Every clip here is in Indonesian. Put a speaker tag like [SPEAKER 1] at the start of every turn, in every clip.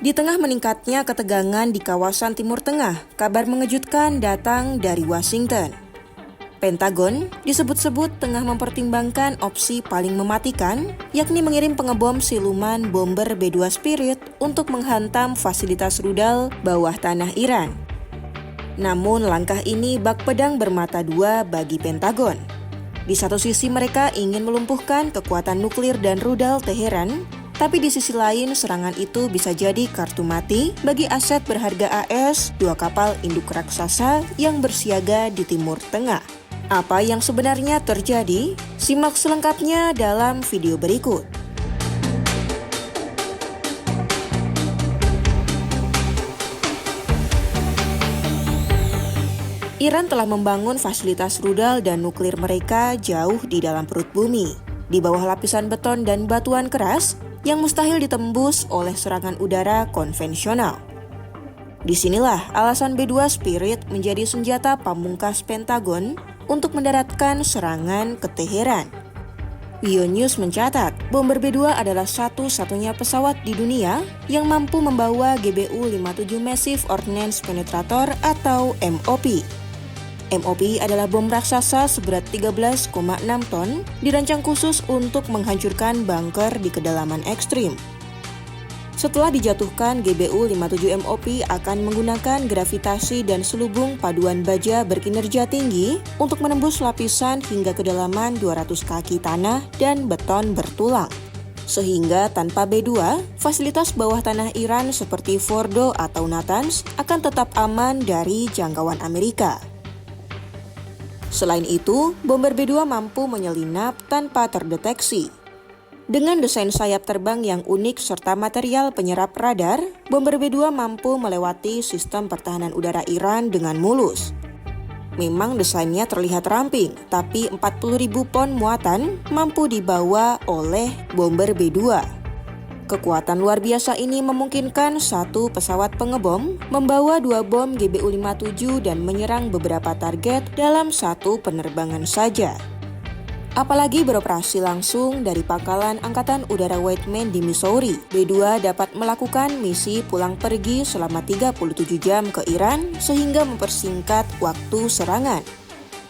[SPEAKER 1] Di tengah meningkatnya ketegangan di kawasan Timur Tengah, kabar mengejutkan datang dari Washington. Pentagon disebut-sebut tengah mempertimbangkan opsi paling mematikan, yakni mengirim pengebom siluman bomber B-2 Spirit untuk menghantam fasilitas rudal bawah tanah Iran. Namun langkah ini bak pedang bermata dua bagi Pentagon. Di satu sisi mereka ingin melumpuhkan kekuatan nuklir dan rudal Teheran, tapi di sisi lain serangan itu bisa jadi kartu mati bagi aset berharga AS 2 kapal induk raksasa yang bersiaga di Timur Tengah. Apa yang sebenarnya terjadi? Simak selengkapnya dalam video berikut. Iran telah membangun fasilitas rudal dan nuklir mereka jauh di dalam perut bumi, di bawah lapisan beton dan batuan keras yang mustahil ditembus oleh serangan udara konvensional. Disinilah alasan B-2 Spirit menjadi senjata pamungkas Pentagon untuk mendaratkan serangan ke Teheran. Euronews mencatat, bomber B-2 adalah satu-satunya pesawat di dunia yang mampu membawa GBU-57 Massive Ordnance Penetrator atau MOP. MOP adalah bom raksasa seberat 13,6 ton dirancang khusus untuk menghancurkan bunker di kedalaman ekstrim. Setelah dijatuhkan, GBU-57 MOP akan menggunakan gravitasi dan selubung paduan baja berkinerja tinggi untuk menembus lapisan hingga kedalaman 200 kaki tanah dan beton bertulang. Sehingga tanpa B-2, fasilitas bawah tanah Iran seperti Fordo atau Natanz akan tetap aman dari jangkauan Amerika. Selain itu, bomber B-2 mampu menyelinap tanpa terdeteksi. Dengan desain sayap terbang yang unik serta material penyerap radar, bomber B-2 mampu melewati sistem pertahanan udara Iran dengan mulus. Memang desainnya terlihat ramping, tapi 40.000 pon muatan mampu dibawa oleh bomber B-2. Kekuatan luar biasa ini memungkinkan satu pesawat pengebom membawa 2 bom GBU-57 dan menyerang beberapa target dalam satu penerbangan saja. Apalagi beroperasi langsung dari pangkalan Angkatan Udara Whiteman di Missouri, B-2 dapat melakukan misi pulang pergi selama 37 jam ke Iran sehingga mempersingkat waktu serangan.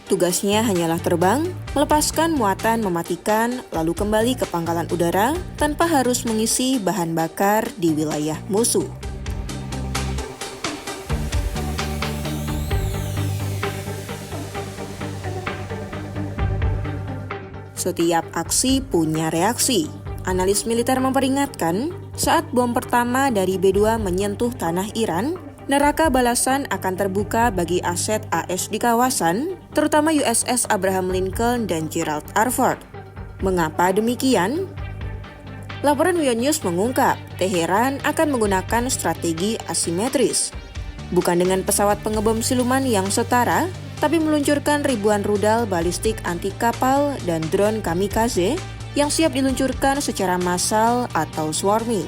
[SPEAKER 1] Tugasnya hanyalah terbang, melepaskan muatan mematikan, lalu kembali ke pangkalan udara tanpa harus mengisi bahan bakar di wilayah musuh. Setiap aksi punya reaksi. Analis militer memperingatkan, saat bom pertama dari B-2 menyentuh tanah Iran, neraka balasan akan terbuka bagi aset AS di kawasan, terutama USS Abraham Lincoln dan Gerald R. Ford. Mengapa demikian? Laporan Euronews mengungkap, Teheran akan menggunakan strategi asimetris. Bukan dengan pesawat pengebom siluman yang setara, tapi meluncurkan ribuan rudal balistik anti kapal dan drone kamikaze yang siap diluncurkan secara massal atau swarming.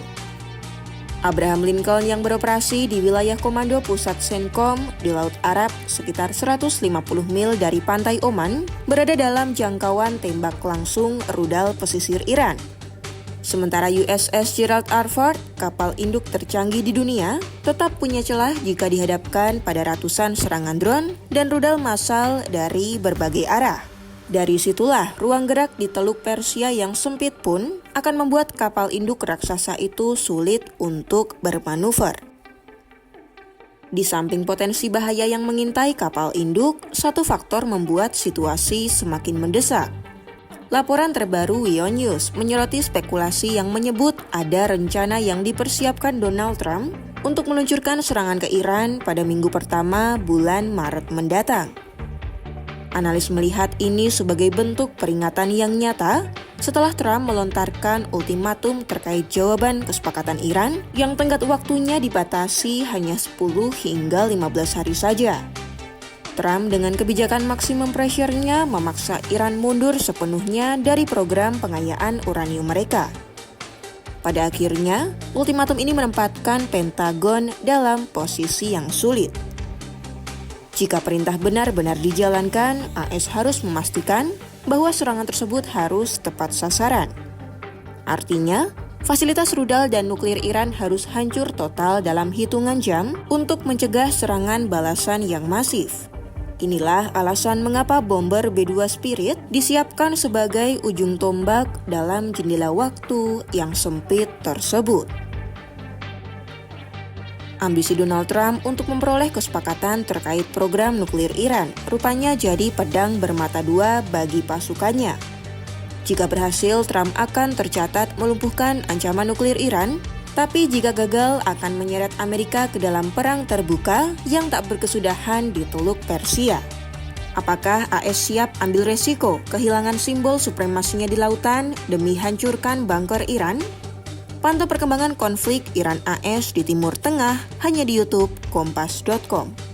[SPEAKER 1] Abraham Lincoln yang beroperasi di wilayah Komando Pusat CENTCOM di Laut Arab sekitar 150 mil dari pantai Oman berada dalam jangkauan tembak langsung rudal pesisir Iran. Sementara USS Gerald R. Ford, kapal induk tercanggih di dunia, tetap punya celah jika dihadapkan pada ratusan serangan drone dan rudal massal dari berbagai arah. Dari situlah ruang gerak di Teluk Persia yang sempit pun akan membuat kapal induk raksasa itu sulit untuk bermanuver. Di samping potensi bahaya yang mengintai kapal induk, satu faktor membuat situasi semakin mendesak. Laporan terbaru Euronews menyoroti spekulasi yang menyebut ada rencana yang dipersiapkan Donald Trump untuk meluncurkan serangan ke Iran pada minggu pertama bulan Maret mendatang. Analis melihat ini sebagai bentuk peringatan yang nyata setelah Trump melontarkan ultimatum terkait jawaban kesepakatan Iran yang tenggat waktunya dibatasi hanya 10 hingga 15 hari saja. Trump dengan kebijakan maksimum pressure-nya memaksa Iran mundur sepenuhnya dari program pengayaan uranium mereka. Pada akhirnya, ultimatum ini menempatkan Pentagon dalam posisi yang sulit. Jika perintah benar-benar dijalankan, AS harus memastikan bahwa serangan tersebut harus tepat sasaran. Artinya, Fasilitas rudal dan nuklir Iran harus hancur total dalam hitungan jam untuk mencegah serangan balasan yang masif. Inilah alasan mengapa bomber B-2 Spirit disiapkan sebagai ujung tombak dalam jendela waktu yang sempit tersebut. Ambisi Donald Trump untuk memperoleh kesepakatan terkait program nuklir Iran rupanya jadi pedang bermata dua bagi pasukannya. Jika berhasil, Trump akan tercatat melumpuhkan ancaman nuklir Iran, tapi jika gagal akan menyeret Amerika ke dalam perang terbuka yang tak berkesudahan di Teluk Persia. Apakah AS siap ambil resiko kehilangan simbol supremasinya di lautan demi hancurkan bunker Iran? Pantau perkembangan konflik Iran-AS di Timur Tengah hanya di YouTube Kompas.com.